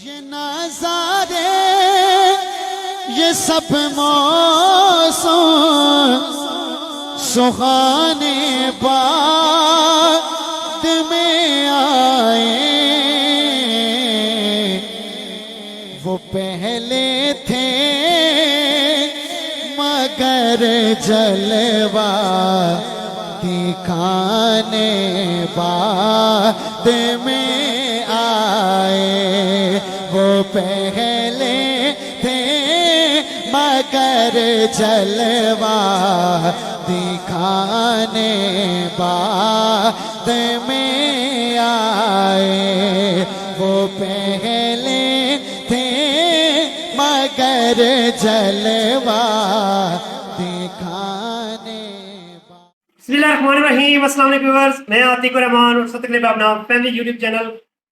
ये नजारे ये सब मौसम सुहाने बाद में आए, वो पहले थे मगर जलवा दिखाने बाद में आए। वो पहले थे मगर जलवा दिखाने बाद में आए। वो पहले थे मगर जलवा दिखाने। बिस्मिल्लाहिर्रहमानिर्रहीम। अस्सलाम वालेकुम व्यूअर्स, मैं आतिक रहमान और सबसे पहले अपना फैमिली यूट्यूब चैनल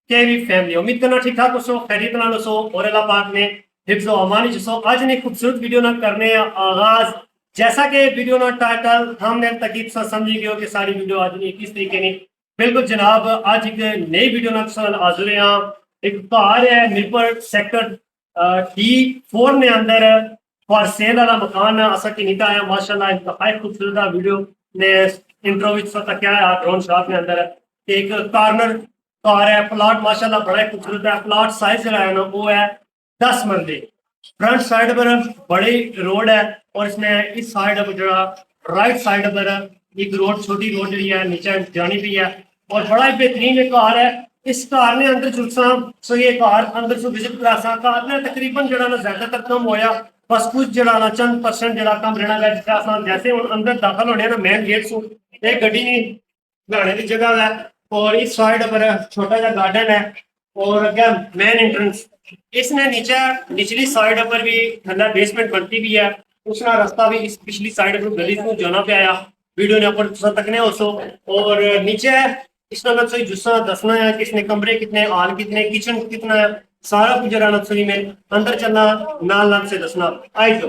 केवी फैमिली। उम्मीद करना ठीक ठाक हो, खैरियत नाल हो और अल्लाह पाक ने हिफ्ज़ व अमान जो आज ने खूबसूरत वीडियो ना करने आगाज। जैसा कि वीडियो ना टाइटल हमने तकीब से समझी गयो कि सारी वीडियो आज ने किस तरीके ने बिल्कुल जनाब आज एक नई वीडियो ना हाजिर हैं। एक घर है मिरपुर सेक्टर D4 ने अंदर फॉर सेल वाला मकान असा की नीता है माशाल्लाह। इंतहाई खूबसूरत वीडियो ने इंट्रो विच तकिया है ड्रोन शॉट के अंदर एक कॉर्नर कार है। प्लॉट माशाल्लाह बड़ा खूबसूरत है। प्लॉट साइज जो है ना वो है 10 मरले। फ्रंट साइड पर बड़ी रोड है और इसमें इस साइड पर जो राइट साइड पर एक रोड छोटी रोड जी है नीचे जानी भी है और बड़ा ही बेहतरीन एक कार है। इस कार ने अंदर जुलसा सो ये कार अंदर से विजिट करा सा कार ने तकरीबन जड़ा ना ज्यादातर कम होया, बस कुछ जड़ा ना चंद परसेंट जड़ा कम रहना है। जिसका जैसे हम अंदर दाखिल होने ना मेन गेट से एक गड्डी लाने की जगह है और इस साइड पर छोटा सा गार्डन है और अगे मेन एंट्रेंस। इसने नीचे निचली साइड पर भी ठंडा बेसमेंट बनती भी है। उसका रास्ता भी इस पिछली साइड पर गली को जाना पे आया वीडियो ने ऊपर तकने हो और नीचे इसने नक्सली जुस्सा दसना है कि इसने कमरे कितने, हॉल कितने, किचन कितना है, सारा कुछ जरा नक्सली में अंदर चलना नाल नाल से दसना आई। तो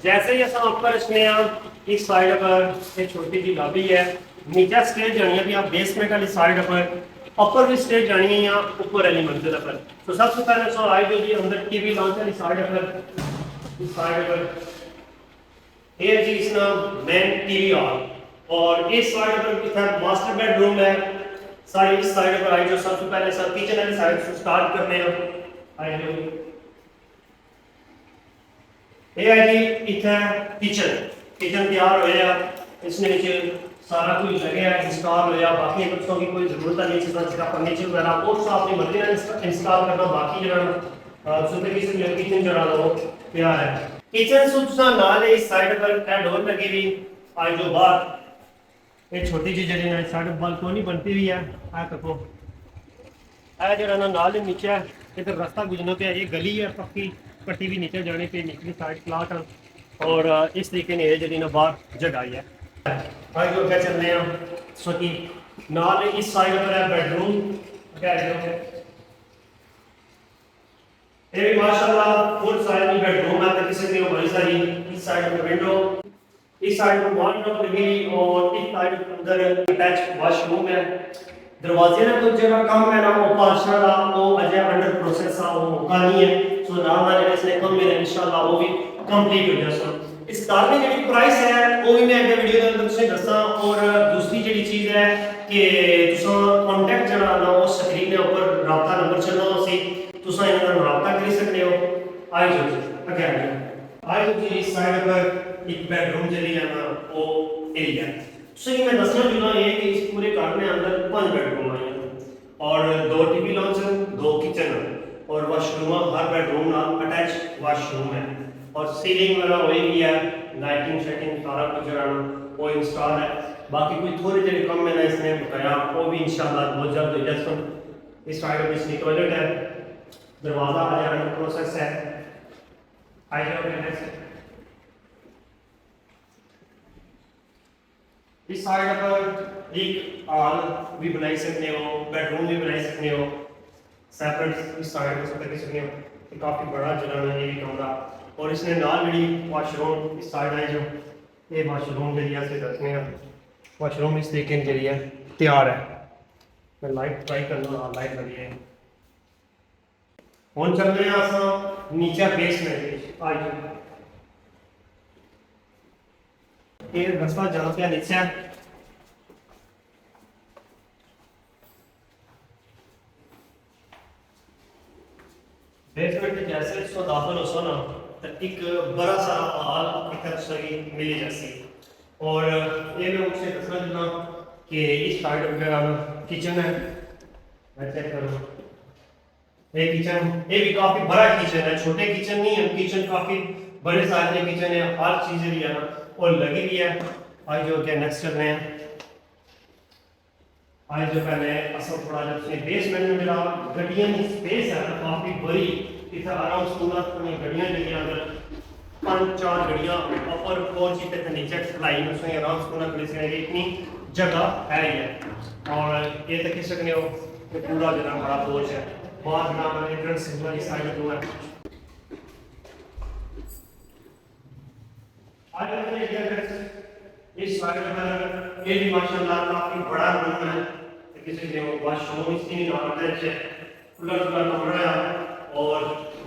जैसे ही असा ऊपर इसने इस साइड पर एक छोटी सी लॉबी है, नीचे स्टेज जानी है भी आप बेसमेंट वाली साइड पर, ऊपर भी स्टेज जानी है या ऊपर वाली मंजिल पर। तो सबसे पहले सो आई जो जी अंदर टीवी लॉन्च वाली साइड पर इस साइड पर ये जी इसना मेन टीवी हॉल और इस साइड पर इतना मास्टर बेडरूम है। सारी इस साइड पर आई जो सबसे पहले सब किचन वाली साइड से स्टार्ट करने हैं। आई जो ये है जी इतना किचन तैयार होया, इसने नीचे सारा कुछ लगे है इंस्टॉल होया। बाकी बच्चों की कोई जरूरत नहीं है जिसका फर्नीचर वगैरह वो सब अपनी मर्जी से इंस्टॉल करना। बाकी जरा सुबह किचन जरा वो तैयार है। किचन सुचा नाल इस साइड पर डोर लगी हुई आज जो बाहर एक छोटी सी जड़ी ना साइड बालकोनी बनती हुई है। आ देखो आ जरा ना नाल नीचे इधर रास्ता गुजरना पे ये गली है पक्की पट्टी भी नीचे जाने पे निचली साइड प्लाट और इस तरीके ने जड़ी ना बाहर जगह आई है। आज जो क्या चलने हैं सो कि नाल इस साइड पर है बेडरूम। ये भी माशाल्लाह फुल साइज में बेडरूम है। किसी के बड़ी सारी इस साइड में विंडो, इस साइड में वॉर्डरोब लगी और इस साइड के अंदर अटैच वॉशरूम है। दरवाजे ने कुछ जगह कम है ना वो पार्शल वो अजय अंडर प्रोसेस है वो मौका नहीं है। सो नाम ना इसने कम में इंशाल्लाह वो भी कंप्लीट हो जाए। इस कार में जो प्राइस है वो भी मैं अगले वीडियो के अंदर तुझे दसा। और दूसरी जी चीज है कि तुसा कांटेक्ट जरा ना वो स्क्रीन के ऊपर राब्ता नंबर चलना सी तुसा इन्हां नाल राब्ता कर सकते हो। आई जो अगेन आई जो इस साइड पर एक बेडरूम चली जाना वो एरिया सही मैं दसना चाहूँगा ये कि इस पूरे घर में अंदर 5 बेडरूम आई और 2 टीवी लॉन्च, 2 किचन और वॉशरूम। हर बेडरूम नाल अटैच वॉशरूम है और सीलिंग वगैरह वही भी है, लाइटिंग शेटिंग सारा कुछ जरा वो इंस्टॉल है। बाकी कोई थोड़ी देर कम में ना इसने बताया वो भी इंशाल्लाह बहुत जल्द हो जाए। इस साइड में इसकी टॉयलेट है, दरवाजा आ जाने का प्रोसेस है। आई जाओ इस साइड पर एक हॉल भी बनाई सकते हो, बेडरूम भी बनाई सकते हो सेपरेट। इस साइड पर सकते सकते हो काफ़ी बड़ा जगह है ये कमरा और इसने नाल जी वॉशरूम इस साइड है जो ये वॉशरूम के लिए से रखने हैं वाशरूम इस तरीके के लिए तैयार है। मैं लाइट ट्राई करना, हाँ लाइट लगी है। हम चल रहे हैं अस नीचे बेसमेंट आज ये रास्ता जहाँ पे नीचे बेसमेंट जैसे इसको दाखिल हो सो ना तो एक बड़ा सारा हॉल इधर सही मिली जैसी। और ये मैं मुझसे दसना चाहना कि इस साइड पे किचन है, मैं चेक करूँ ये किचन, ये भी काफी बड़ा किचन है, छोटे किचन नहीं है, किचन काफी बड़े साइज में किचन है, हर चीज भी है ना और लगी भी है। आज जो क्या नेक्स्ट कर रहे हैं, आज जो पहले असल थोड़ा जब से बेसमेंट में मेरा गड्डियां की स्पेस है ना काफी बड़ी, इधर आराम से पूरा गड्डियां लगी अंदर 5-4 गड्डियां ऊपर फ्लोर जी पे नीचे लाई उसमें आराम से पूरा खड़ी से इतनी जगह है ही है। और ये तक किस सकने हो कि पूरा जरा बड़ा पोर्च है, बहुत बड़ा एंट्रेंस वाली साइड में है। इस साइड में ये भी माशाल्लाह काफी बड़ा रूम है, किसी ने वो वॉशरूम इसकी नॉर्मल है, खुला खुला कमरा है और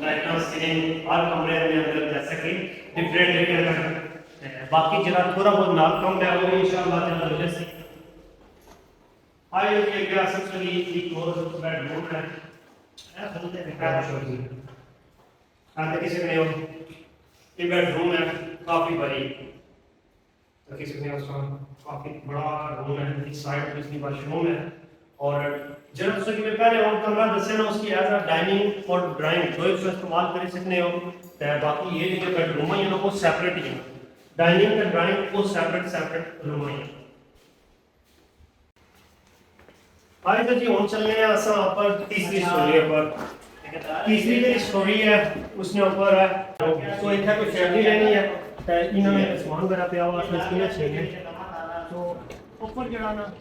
लाइट सीलिंग हर कमरे में अंदर जैसे कि डिफरेंट डिफरेंट बाकी जरा थोड़ा बहुत नाल कम है वो इंशाल्लाह ताला वजह से आए ये गया सबसे एक और बेडरूम है बंदे ने कहा छोड़ी आते किसी ने ये बेडरूम है काफी बड़ी, तो किसी ने उसका काफी बड़ा रूम है, इस साइड पे इसकी वॉशरूम है। और जब से मैं पहले और कमरा दसे ना उसकी एज अ डाइनिंग और ड्राइंग जो इसको इस्तेमाल कर सकते हो। तो बाकी ये जो बेडरूम है ना वो सेपरेट ही है, डाइनिंग और ड्राइंग वो सेपरेट रूम है। आज तो जी हम चल रहे हैं असा ऊपर तीसरी स्टोरी पर, तीसरी जो स्टोरी है उसने ऊपर है तो इतना कोई फैमिली रहनी है तो इन्होंने सामान वगैरह पे हुआ इसमें चाहिए तो ऊपर जड़ा ना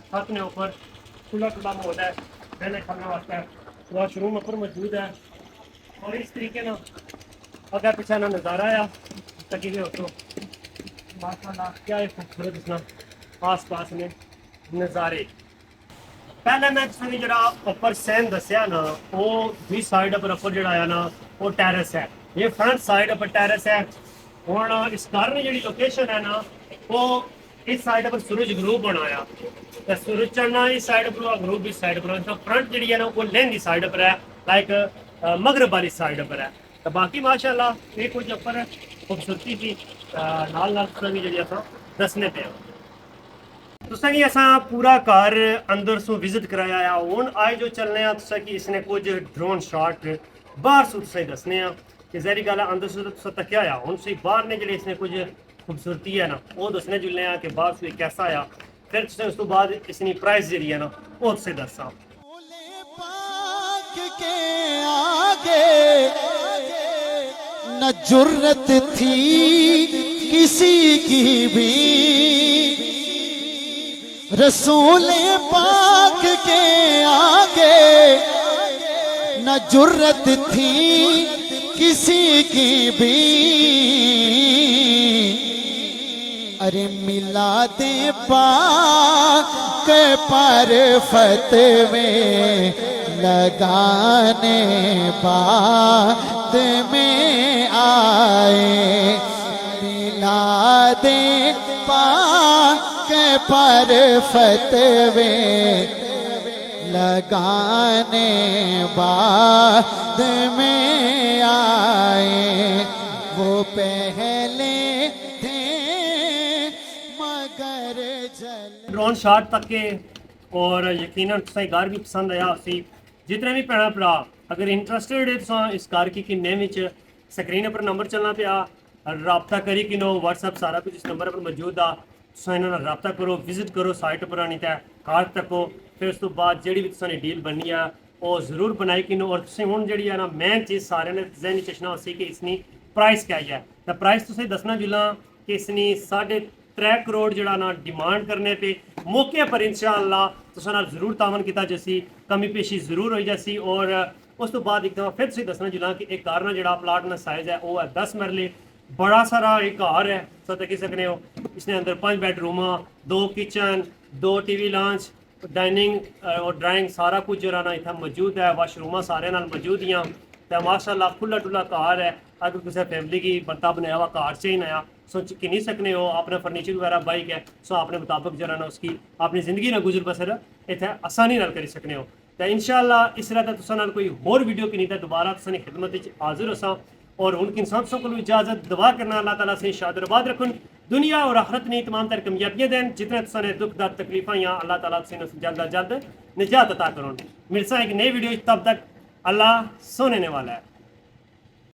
छत ने ऊपर खुला खुला माहौल है, रहने खाने वास्ते वॉशरूम ऊपर मौजूद है। और इस तरीके ना अगर पीछे ना नज़ारा आया तकी हो तो माशाल्लाह क्या है खूबसूरत इतना आस पास में नज़ारे। पहले मैं तुसें जरा ऊपर सैन दसिया ना वो भी साइड पर ऊपर जड़ा है ना वो टेरेस है, ये फ्रंट साइड पर टेरेस है। और इस घर में जी लोकेशन है ना वो इस साइड पर सूरज ग्रूप बनाया तो सूरज चढ़ना इस साइड पर ग्रूप इस साइड पर, तो फ्रंट जी है ना वो लहंदी साइड पर है, लाइक मगरब वाली साइड पर है। तो बाकी माशाल्लाह ये कुछ ऊपर खूबसूरती की नाल नाल जी अस दसने पे तुसा कि असा पूरा घर अंदर सो विजिट कराया है। हुण आए जो चलने तुसा कि इसने कुछ ड्रोन शॉट बाहर सो तुसा दसने कि जहरी गल अंदर से तुसा तक्या आ हुण तुसी बाहर ने जेह्ड़े इसने कुछ खूबसूरती है ना वो दसने जुलने कि बाहर से कैसा आया, फिर तुसें उस तो बाद इसकी प्राइस जी है ना वो तुसें दसा। के आगे न जुर्रत थी किसी की भी, रसूल पाक के आगे न जुर्रत थी किसी की भी। अरे मिला दे पाक पर फतवे लगाने बाद में आए, मिला दे पाक पर फतवे लगाने बाद में आए। वो पहले थे मगर जल ड्रोन शॉट तक के और यकीनन तुसें घर भी पसंद आया उसी। जितने भी भैन भरा अगर इंटरस्टेड है तुम इस घर की किन्ने विच स्क्रीन पर नंबर चलना पिया रबता करी कि नो व्हाट्सएप सारा कुछ इस नंबर पर मौजूद आ, तुम इन्होंने रबता करो, विजिट करो साइट पर आनी तै घर तको। फिर उस तो बाद जी भी तुसें डील बननी है वो जरूर बनाई कि नो। और तुसें हुण जी है ना मेन चीज़ सारे ने जहनी चश्ना उसी कि इसकी प्राइस क्या है। तो प्राइस तुसें दसना जुला कि इसकी 3.5 करोड़ जड़ा ना डिमांड करने पे मौके पर इंशाअल्लाह तुसां नाल जरूर तावन किया जैसी कमी पेशी जरूर हो जैसी। और उस तो बाद एक दफ़ा फिर तुसीं दसना जुला कि एक घर ना जड़ा प्लाट ना साइज़ है वो है 10 मरले बड़ा सारा एक घर है सो तक सकने हो। इसने अंदर 5 bedroom, 2 kitchen, 2 TV launch, dining और ड्राइंग सारा कुछ जो ना इतना मौजूद है। वाशरूम सारे नाल मौजूद ही तो माशाल्लाह खुला डुला घर है। अगर किसी फैमिली की बंदा बनाया हुआ घर चाहिए नया सो किन्हीं सकने हो अपना फर्नीचर वगैरह बाइक है सो अपने मुताबिक जो ना उसकी अपनी ज़िंदगी ना गुजर बसर इतने आसानी नाल करी सकने हो। तो इंशाल्लाह इस तरह तुसा नाल कोई होर वीडियो की नहीं तो दोबारा तुसानी खिदमत विच हाजिर होसा। और उनकी सबसों को इजाज़त दुआ करना अल्लाह ताला से शादरबाद रखन दुनिया और आखरत ने तमाम तर कामयाबियाँ दें। जितने तुसाने दुख दर्द तकलीफा या अल्लाह ताला से जल्द अज जल्द निजात अता करो। मिलसा एक नई वीडियो तब तक अल्लाह सोने वाला है।